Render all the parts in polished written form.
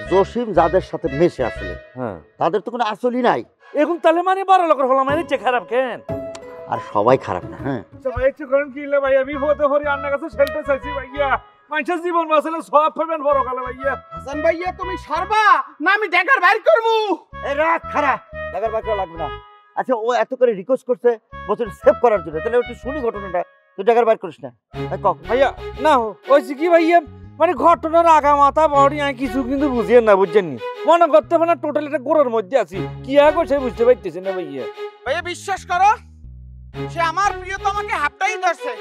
জসিম যাদের সাথে মেশে আসলে তাদের তো কোনো আসলই নাই। এখন তাহলে মানে বড় লোকের হলাম মানে খারাপ কেন? আর সবাই খারাপ না। হ্যাঁ সবাই ইচ্ছে করেন কিলে ভাইয়া বিপদে হরি আন্নার কাছে শেল্টার চাইছি ভাইয়া। মানুষের জীবন বাঁচালে সব পাবেন বড় কালে ভাইয়া। হাসান ভাইয়া তুমি সরবা না আমি ড্যাগার বাইর করবো? এই রাত খারাপ, ড্যাগার বাইর করা লাগবে না। আচ্ছা ও এত করে রিকোয়েস্ট করছে বছর সেভ করার জন্য, তাহলে একটু শুনি ঘটনাটা। তুই ড্যাগার বাইর করিস না ভাইয়া। না হয়েছে কি ভাইয়া, মানে ঘটনার আগা মাথা বড়ি আমি কিছু কিন্তু বুঝিয়ে না, বুঝছেন নি? মনে করতে পারে না টোটাল একটা গোড়ার মধ্যে আছি, কি আগে সে বুঝতে পারতেছি না ভাইয়া। ভাইয়া বিশ্বাস করো, সে আমার প্রিয়তমাকে হাপটাই ধরছে,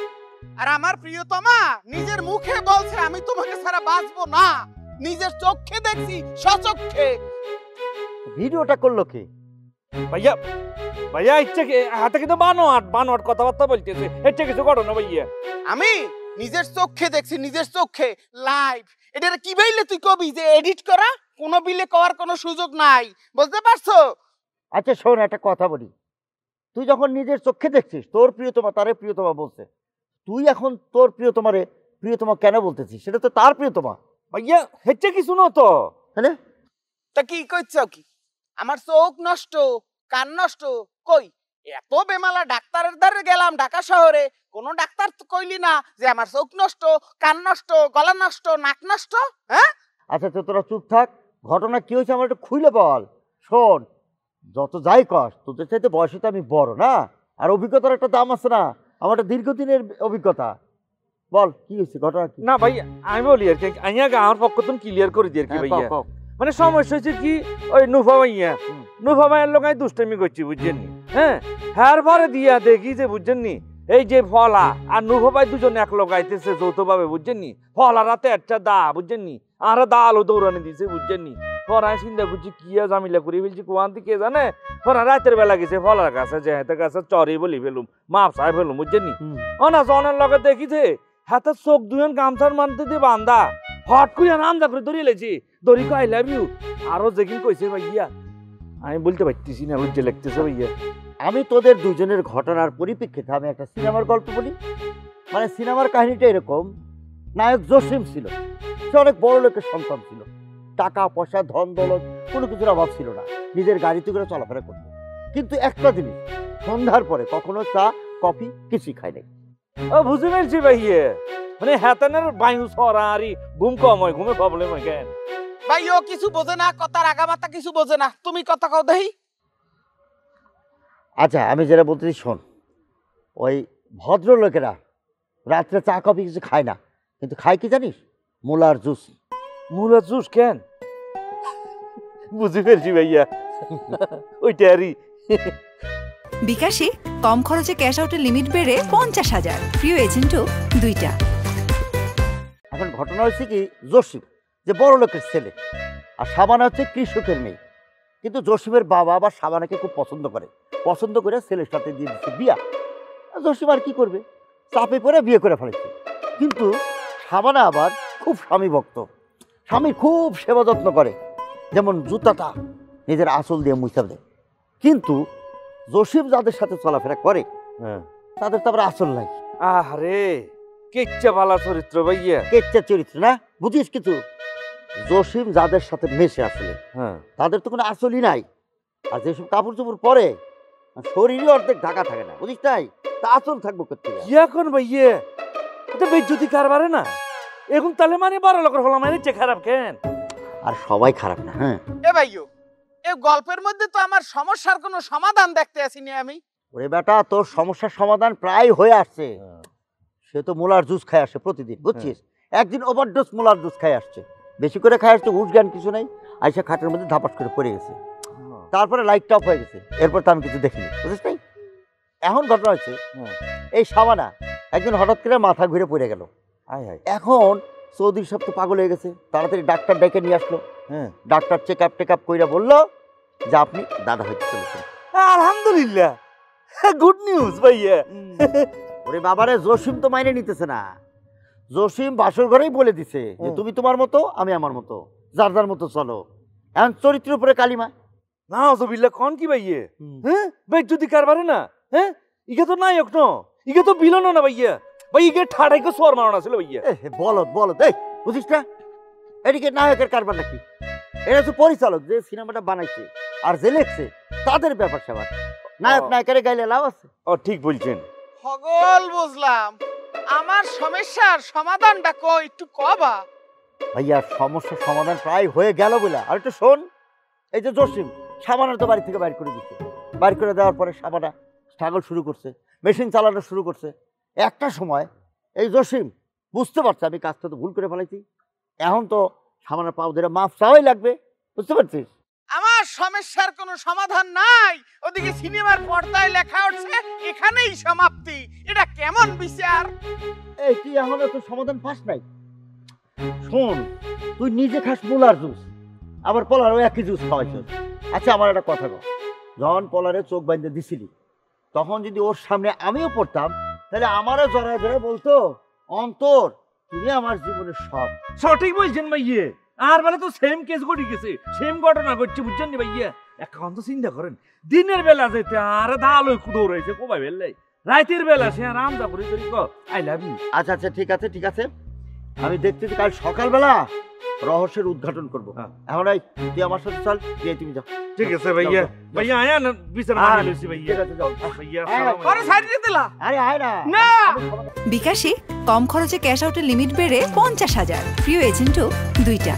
আর আমার প্রিয়তমা নিজের মুখে বলছে আমি তোমাকে ছাড়া বাঁচবো না। নিজের চোখে দেখছি, সচক্ষে। ভিডিওটা করলো কে ভাইয়া? ভাইয়া ইচ্ছে হাতে কিন্তু বানোয়াট কথাবার্তা বলতেছে, এটা কিছু ঘটনা ভাইয়া। আমি নিজের চোখে দেখছি, নিজের চোখে লাইভ। এটা কি বললে তুই কবি যে এডিট করা? কোনো বিলে করার কোনো সুযোগ নাই, বুঝতে পারছো? আচ্ছা শোন, একটা কথা বলি। তুই যখন নিজের চোখে দেখছিস তোর প্রিয়তমা তারে প্রিয়তমা বলছে, তুই এখন তোর প্রিয়তমারে প্রিয়তমা কেন বলতেছিস? সেটা তো তার প্রিয়তমা ভাইয়া, হেচ্ছে কিছু না তো। হ্যাঁ তা কি কইছো কি? আমার চোখ নষ্ট, কান নষ্ট কই? এত বেমালা ডাক্তারের দ্বারে গেলাম ঢাকা শহরে, কোন ডাক্তার তো কইলি না যে আমার চোখ নষ্ট, কান নষ্ট, গলা নষ্ট, নাক নষ্ট। হ্যাঁ আচ্ছা তো তোরা চুপ থাক। ঘটনা কি হয়েছে আমার একটু খুলে বল। শোন, যত যাই কর তোদের চাইতে বয়সে তো আমি বড় না, আর অভিজ্ঞতার একটা দাম আছে না? আমার একটা দীর্ঘদিনের অভিজ্ঞতা। বল কি হয়েছে, ঘটনা কি? না ভাই আমি বলি আর কি, আমি আগে আমার পক্ষ তো ক্লিয়ার করে দিই আর কি ভাইয়া। মানে সমস্যা হচ্ছে কি, ওই নুফা ভাইয়ের লোক আমি দুষ্টামি করছি, বুঝছেন নি? হ্যাঁ, হ্যার পরে দিয়া দেখি যে বুঝছেন নি, এই যে ফলা আর নুফা ভাই দুজন এক লোক আইতেছে যৌথভাবে, বুঝছেন নি? ফলা রাতে একটা দা, বুঝছেন নি? আর দা আলো দৌড়ানি দিছে, বুঝছেন নি? পরে আমি চিন্তা করছি কি জামিলা করি ফেলছি, কোয়ান্তি কে জানে। পরে রাতের বেলা গেছে ফলার কাছে, যে হাতের কাছে চরি বলি ফেলুম, মাপ সাহেব ফেলুম, বুঝছেন নি? ও না জনের লগে দেখিছে হাতের চোখ দুজন গামছার মানতে দিয়ে বান্ধা, হট করে নামদা করে ধরিয়ে লেছি, দড়ি কো আই লাভ ইউ। আরো যেদিন কইছে ভাইয়া আমি বলতে পারতেছি না, বুঝতে লাগতেছে ভাইয়া। আমি তোদের দুজনের ঘটনার পরিপ্রেক্ষিতে আমি একটা সিনেমার গল্প বলি। মানে সিনেমার কাহিনীটা এরকম, নায়ক জসিম ছিল, সে অনেক বড় লোকের সন্তান ছিল, টাকা পয়সা ধন দৌলত কোনো কিছুর অভাব ছিল না, নিজের গাড়িতে করে চলাফেরা করত। কিন্তু একটা জিনিস, সন্ধ্যার পরে কখনো চা কফি কিছুই খায় নাই। ও বুঝে ফেলছি ভাইয়া, মানে হাতানের বায়ু সরারি ঘুম কম হয়, ঘুমে প্রবলেম হয় কেন? ভাই ও কিছু বোঝে না, কথার আগামাতা কিছু বোঝে না। তুমি কথা কও দেই। আচ্ছা আমি যেটা বলতেছি শোন, ওই ভদ্রলোকেরা রাত্রে চা কফি কিছু খায় না, কিন্তু খায় কি জানিস? মুলার জুস। মুলার জুস কেন? বুঝে ফেলছি ভাইয়া, ওইটারই। বিকাশে কম খরচে ক্যাশ আউটের লিমিট বেড়ে 50,000, প্রিয় এজেন্টও 2টা। এখন ঘটনা হচ্ছে কি, জসিম যে বড় লোকের ছেলে, আর সাবানা হচ্ছে কৃষকের মেয়ে। কিন্তু জসিমের বাবা আবার সাবানাকে খুব পছন্দ করে ছেলের সাথে দিয়ে দিচ্ছে বিয়া। জসিম আর কি করবে, চাপে পড়ে বিয়ে করে ফেলেছে। কিন্তু সাবানা আবার খুব স্বামী ভক্ত, স্বামীর খুব সেবা যত্ন করে, যেমন জুতাটা নিজের আঁচল দিয়ে মুছে দেয়। কিন্তু জসিম যাদের সাথে চলাফেরা করে তাদের তো আবার আঁচল নাই। আরে কেচ্চা ভালা চরিত্র ভাইয়া, কেচ্চা চরিত্র না, বুঝিস কিছু? জসিম যাদের সাথে মেশে আসলে তাদের তো কোনো আসলই নাই। আর যেসব কাপড় চোপড় পরে শরীরে অর্ধেক ঢাকা থাকে না, বুঝিস নাই? তা আসল থাকবো কোথায়? কি এখন ভাইয়া এটা বেজ্জতি কারবারে না? এখন তাহলে মানে বড় লোকের হলাম মানে খারাপ কেন? আর সবাই খারাপ না। হ্যাঁ এ ভাইও, এই গল্পের মধ্যে তো আমার সমস্যার কোনো সমাধান দেখতে আসিনি আমি। ওরে বেটা, তোর সমস্যার সমাধান প্রায় হয়ে আসছে। সে তো মুলার জুস খায় আসছে প্রতিদিন, বুঝছিস? একদিন ওভারডোজ মুলার জুস খায় আসছে, বেশি করে খায় আসছে, হুশ জ্ঞান কিছু নাই, আইসা খাটের মধ্যে ধাপাস করে পড়ে গেছে। তারপরে লাইটটা অফ হয়ে গেছে, এরপর তো আমি কিছু দেখিনি, বুঝিস নাই? এখন ঘটনা হচ্ছে এই সাবানা একদিন হঠাৎ করে মাথা ঘুরে পড়ে গেল। এখন চৌধুরী সব তো পাগল হয়ে গেছে, তাড়াতাড়ি ডাক্তার ডেকে নিয়ে আসলো। ডাক্তার চেক আপ কইরা বললো যে আপনি দাদা হইতে চলেছেন। আলহামদুলিল্লাহ, গুড নিউজ ভাইয়া। ওরে বাবারে, জসিম তো মাইনে নিতেছে না। জসিম বাসর ঘরেই বলে দিছে যে তুমি তোমার মতো, আমি আমার মতো, যার যার মতো চলো। এখন চরিত্রের উপরে কালিমা। না অজবিল্লা কোন কি ভাইয়া? হ্যাঁ বেজ্জতি কারবারে না? হ্যাঁ ইগে তো নায়ক ন, ইগে তো বিলন না ভাইয়া। ভাই ইগে ঠাড়াইকে সোয়ার মারানো ছিল ভাইয়া। বলত এই বুঝিস না, এদিকে নায়কের কারবার নাকি? এটা হচ্ছে পরিচালক যে সিনেমাটা বানাইছে আর যে লেখছে তাদের ব্যাপার স্যাপার। নায়ক নায়িকারে গাইলে লাভ আছে? ও ঠিক বলছেন। হগল বুঝলাম, আমার সমস্যার সমাধানটা কই একটু কবা। ভাইয়া সমস্যার সমাধান প্রায় হয়ে গেল বলে। আর একটু শোন, এই যে জসিম সাবানের তো বাড়ি থেকে বাইর করে দিচ্ছে, বাইর করে দেওয়ার পরে সাবানা স্ট্রাগল শুরু করছে, মেশিন চালানো শুরু করছে। একটা সময় এই জসিম বুঝতে পারছে আমি কাজটা তো ভুল করে ফেলাইছি, এখন তো সাবানের পাও ধরে মাফ চাওয়াই লাগবে, বুঝতে পারছিস? আমার সমস্যার কোনো সমাধান নাই, ওদিকে সিনেমার পর্দায় লেখা উঠছে এখানেই সমাপ্তি। এটা কেমন বিচার? এই তুই এখনো তো সমাধান পাস নাই। শোন, তুই নিজে খাস মুলার জুস, আবার পলারও একই জুস খাওয়াইছিস। আচ্ছা আমার একটা কথা কর, যখন পলারে চোখ বাঁধতে দিছিলি তখন যদি ওর সামনে আমিও পড়তাম তাহলে আমারও জড়ায় ধরে বলতো, অন্তর তুমি আমার জীবনের সব। সঠিক বলছেন ভাইয়ে। আর মানে তো সেম কেস ঘটে গেছে, সেম ঘটনা ঘটছে, বুঝছেন নি ভাইয়া? এখন তো চিন্তা করেন, দিনের বেলা যেতে আর দালো দৌড়াইছে কোবাই বেললে, রাতের বেলা সে আর আমদা করে আই লাভ ইউ। আচ্ছা আচ্ছা ঠিক আছে ঠিক আছে, আমি দেখতেছি কাল সকালবেলা রহস্যের উদ্ঘাটন করবো। এখন তুই আমার সাথে চল, দিয়ে তুমি যাও। ঠিক আছে ভাইয়া। ভাইয়া আয়া না বিছানা নিয়ে লইছি ভাইয়া। ঠিক আছে যাও। ভাইয়া পরে সাইড দিয়ে দিলা। আরে আয় না না। বিকাশে কম খরচে ক্যাশ আউটের লিমিট বেড়ে 50,000, প্রিয় এজেন্টও 2টা।